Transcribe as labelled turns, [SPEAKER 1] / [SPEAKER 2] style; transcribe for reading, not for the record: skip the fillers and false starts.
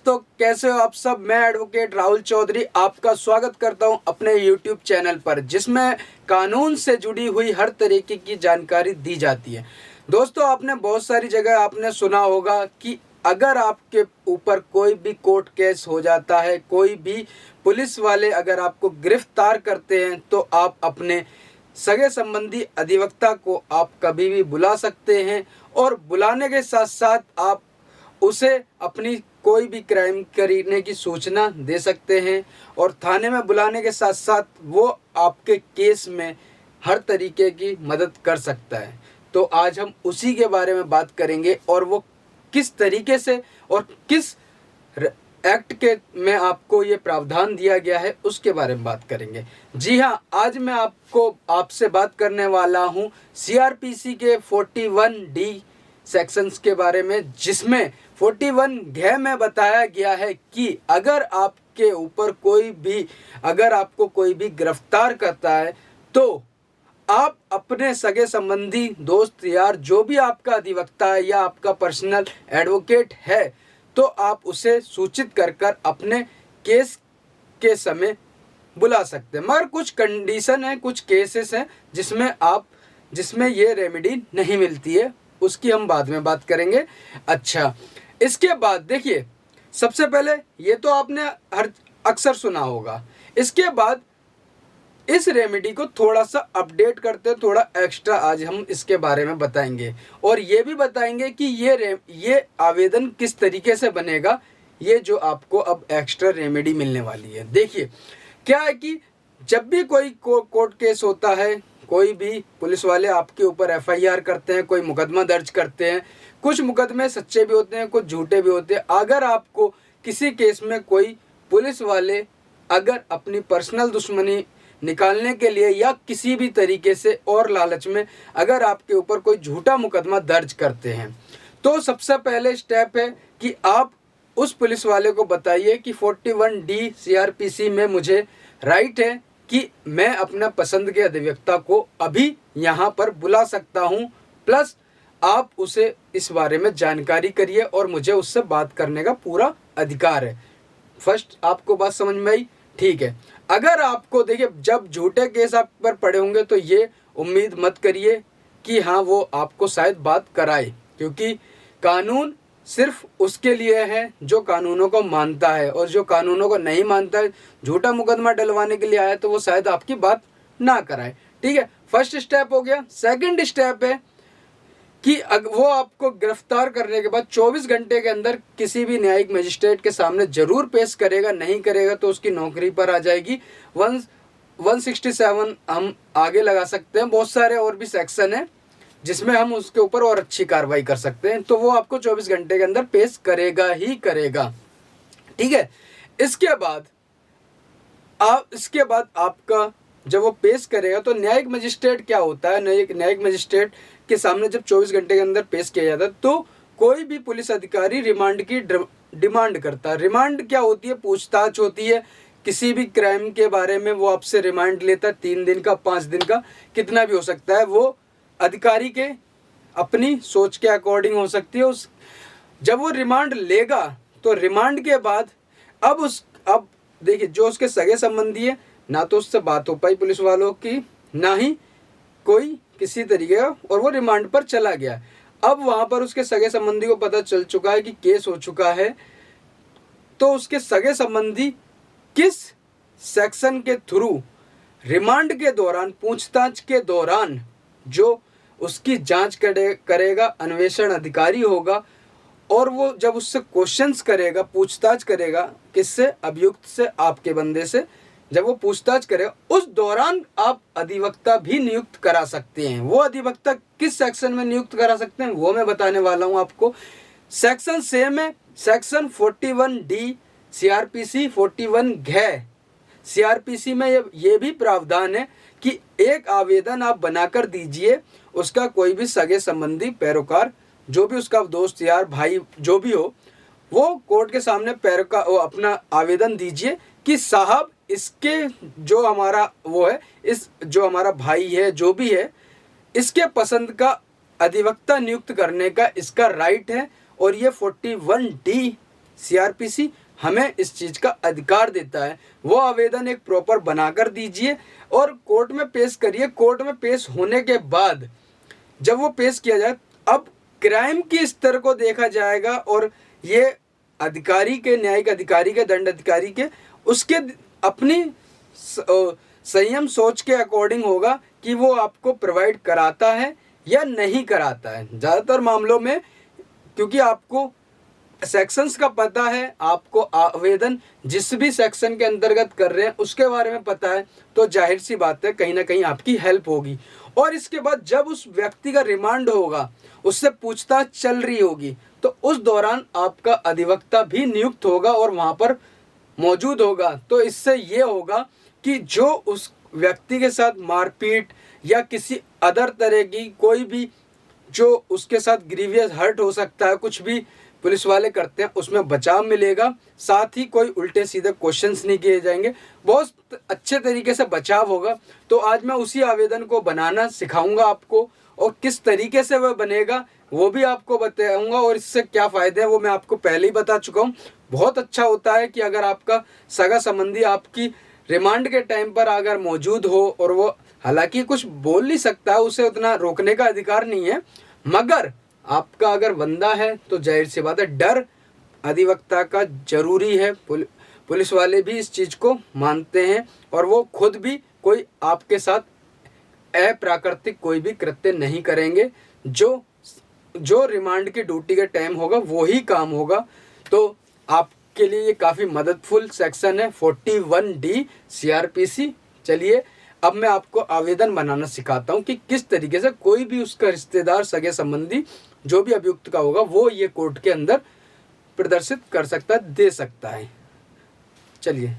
[SPEAKER 1] दोस्तों, कैसे हो आप सब। मैं एडवोकेट राहुल चौधरी आपका स्वागत करता हूं अपने YouTube चैनल पर, जिसमें कानून से जुड़ी हुई हर तरीके की जानकारी दी जाती है। दोस्तों, आपने बहुत सारी जगह आपने सुना होगा कि अगर आपके ऊपर कोई भी कोर्ट केस हो जाता है, कोई भी पुलिस वाले अगर आपको गिरफ्तार करते हैं, तो आप अपने सगे संबंधी अधिवक्ता को आप कभी भी बुला सकते हैं। और बुलाने के साथ साथ आप उसे अपनी कोई भी क्राइम करने की सूचना दे सकते हैं। और थाने में बुलाने के साथ साथ वो आपके केस में हर तरीके की मदद कर सकता है। तो आज हम उसी के बारे में बात करेंगे और वो किस तरीके से और किस एक्ट के में आपको ये प्रावधान दिया गया है उसके बारे में बात करेंगे। जी हाँ, आज मैं आपसे बात करने वाला हूँ CRPC के 41D सेक्शंस के बारे में, जिसमें 41 घ में बताया गया है कि अगर आपके ऊपर अगर आपको कोई भी गिरफ्तार करता है, तो आप अपने सगे संबंधी, दोस्त, यार, जो भी आपका अधिवक्ता है या आपका पर्सनल एडवोकेट है, तो आप उसे सूचित कर अपने केस के समय बुला सकते हैं। मगर कुछ कंडीशन है, कुछ केसेस हैं जिसमें ये रेमेडी नहीं मिलती है, उसकी हम बाद में बात करेंगे। अच्छा, इसके बाद देखिए, सबसे पहले ये तो आपने अक्सर सुना होगा। इसके बाद इस रेमेडी को थोड़ा सा अपडेट करते हैं, थोड़ा एक्स्ट्रा आज हम इसके बारे में बताएंगे। और ये भी बताएंगे कि ये आवेदन किस तरीके से बनेगा, ये जो आपको अब एक्स्ट्रा रेमेडी मिलने वाली है। देखिए, क्या है कि जब भी कोई कोर्ट केस होता है, कोई भी पुलिस वाले आपके ऊपर FIR करते हैं, कोई मुकदमा दर्ज करते हैं। कुछ मुकदमे सच्चे भी होते हैं, कुछ झूठे भी होते हैं। अगर आपको किसी केस में कोई पुलिस वाले अगर अपनी पर्सनल दुश्मनी निकालने के लिए या किसी भी तरीके से और लालच में अगर आपके ऊपर कोई झूठा मुकदमा दर्ज करते हैं, तो सबसे पहले स्टेप है कि आप उस पुलिस वाले को बताइए कि 41D CRPC में मुझे राइट है कि मैं अपना पसंद के अधिवक्ता को अभी यहाँ पर बुला सकता हूँ। प्लस आप उसे इस बारे में जानकारी करिए और मुझे उससे बात करने का पूरा अधिकार है। फर्स्ट आपको बात समझ में आई? ठीक है। अगर आपको देखिए, जब झूठे केस आप पर पड़े होंगे तो ये उम्मीद मत करिए कि हाँ वो आपको शायद बात कराए, क्योंकि कानून सिर्फ उसके लिए है जो कानूनों को मानता है, और जो कानूनों को नहीं मानता है, झूठा मुकदमा डलवाने के लिए आया, तो वो शायद आपकी बात ना कराए। ठीक है, फर्स्ट स्टेप हो गया। सेकंड स्टेप है कि वो आपको गिरफ्तार करने के बाद 24 घंटे के अंदर किसी भी न्यायिक मजिस्ट्रेट के सामने जरूर पेश करेगा। नहीं करेगा तो उसकी नौकरी पर आ जाएगी। 167 हम आगे लगा सकते हैं। बहुत सारे और भी सेक्शन है जिसमें हम उसके ऊपर और अच्छी कार्रवाई कर सकते हैं। तो वो आपको 24 घंटे के अंदर पेश करेगा ही करेगा। ठीक है, इसके बाद आपका जब वो पेश करेगा, तो न्यायिक मजिस्ट्रेट क्या होता है, न्यायिक मजिस्ट्रेट के सामने जब 24 घंटे के अंदर पेश किया जाता है, तो कोई भी पुलिस अधिकारी रिमांड की डिमांड करता है। रिमांड क्या होती है? पूछताछ होती है। किसी भी क्राइम के बारे में वो आपसे रिमांड लेता है, 3 दिन का, 5 दिन का, कितना भी हो सकता है। वो अधिकारी के अपनी सोच के अकॉर्डिंग हो सकती है। जब वो रिमांड लेगा, तो रिमांड के बाद अब देखिए, जो उसके सगे संबंधी है, ना तो उससे बात हो पाई पुलिस वालों की, ना ही कोई किसी तरीके का, और वो रिमांड पर चला गया। अब वहां पर उसके सगे संबंधी को पता चल चुका है कि केस हो चुका है, तो उसके सगे संबंधी किस सेक्शन के थ्रू रिमांड के दौरान, पूछताछ के दौरान, जो उसकी जांच करेगा अन्वेषण अधिकारी होगा, और वो जब उससे क्वेश्चंस करेगा, पूछताछ करेगा, किससे? अभियुक्त से, आपके बंदे से। जब वो पूछताछ करेगा, उस दौरान आप अधिवक्ता भी नियुक्त करा सकते हैं। वो अधिवक्ता किस सेक्शन में नियुक्त करा सकते हैं वो मैं बताने वाला हूं आपको। सेक्शन सेम है, सेक्शन 41D CRPC 41 घ CRPC में ये भी प्रावधान है कि एक आवेदन आप बनाकर दीजिए। उसका कोई भी सगे संबंधी, पैरोकार, जो भी उसका दोस्त, यार, भाई, जो भी हो, वो कोर्ट के सामने अपना आवेदन दीजिए कि साहब, इसके जो हमारा वो है, जो हमारा भाई है, जो भी है, इसके पसंद का अधिवक्ता नियुक्त करने का इसका राइट है, और ये 41D सीआरपीसी हमें इस चीज़ का अधिकार देता है। वो आवेदन एक प्रॉपर बनाकर दीजिए और कोर्ट में पेश करिए। कोर्ट में पेश होने के बाद जब वो पेश किया जाए, अब क्राइम के स्तर को देखा जाएगा और ये अधिकारी के, न्यायिक अधिकारी के, दंड अधिकारी के, उसके अपनी संयम सोच के अकॉर्डिंग होगा कि वो आपको प्रोवाइड कराता है या नहीं कराता है। ज़्यादातर मामलों में क्योंकि आपको सेक्शंस का पता है, आपको आवेदन जिस भी सेक्शन के अंतर्गत कर रहे हैं उसके बारे में पता है, तो जाहिर सी बात है कहीं ना कहीं आपकी हेल्प होगी। और इसके बाद जब उस व्यक्ति का रिमांड होगा, उससे पूछताछ चल रही होगी, तो उस दौरान आपका अधिवक्ता भी नियुक्त होगा और वहाँ पर मौजूद होगा। तो इससे ये होगा कि जो उस व्यक्ति के साथ मारपीट या किसी अदर तरह की कोई भी जो उसके साथ ग्रीवियस हर्ट हो सकता है, कुछ भी पुलिस वाले करते हैं, उसमें बचाव मिलेगा। साथ ही कोई उल्टे सीधे क्वेश्चंस नहीं किए जाएंगे, बहुत अच्छे तरीके से बचाव होगा। तो आज मैं उसी आवेदन को बनाना सिखाऊंगा आपको, और किस तरीके से वह बनेगा वो भी आपको बताऊंगा, और इससे क्या फ़ायदे हैं वो मैं आपको पहले ही बता चुका हूँ। बहुत अच्छा होता है कि अगर आपका सगा संबंधी आपकी रिमांड के टाइम पर अगर मौजूद हो, और वो हालांकि कुछ बोल नहीं सकता, उसे उतना रोकने का अधिकार नहीं है, मगर आपका अगर बंदा है तो जाहिर सी बात है डर अधिवक्ता का जरूरी है। पुलिस वाले भी इस चीज़ को मानते हैं और वो खुद भी कोई आपके साथ अप्राकृतिक कोई भी कृत्य नहीं करेंगे। जो रिमांड की ड्यूटी के टाइम होगा वो ही काम होगा। तो आपके लिए ये काफ़ी मददफुल सेक्शन है 41D सीआरपीसी। चलिए अब मैं आपको आवेदन बनाना सिखाता हूँ कि किस तरीके से कोई भी उसका रिश्तेदार, सगे संबंधी, जो भी अभियुक्त का होगा वो ये कोर्ट के अंदर प्रदर्शित कर सकता है, दे सकता है। चलिए।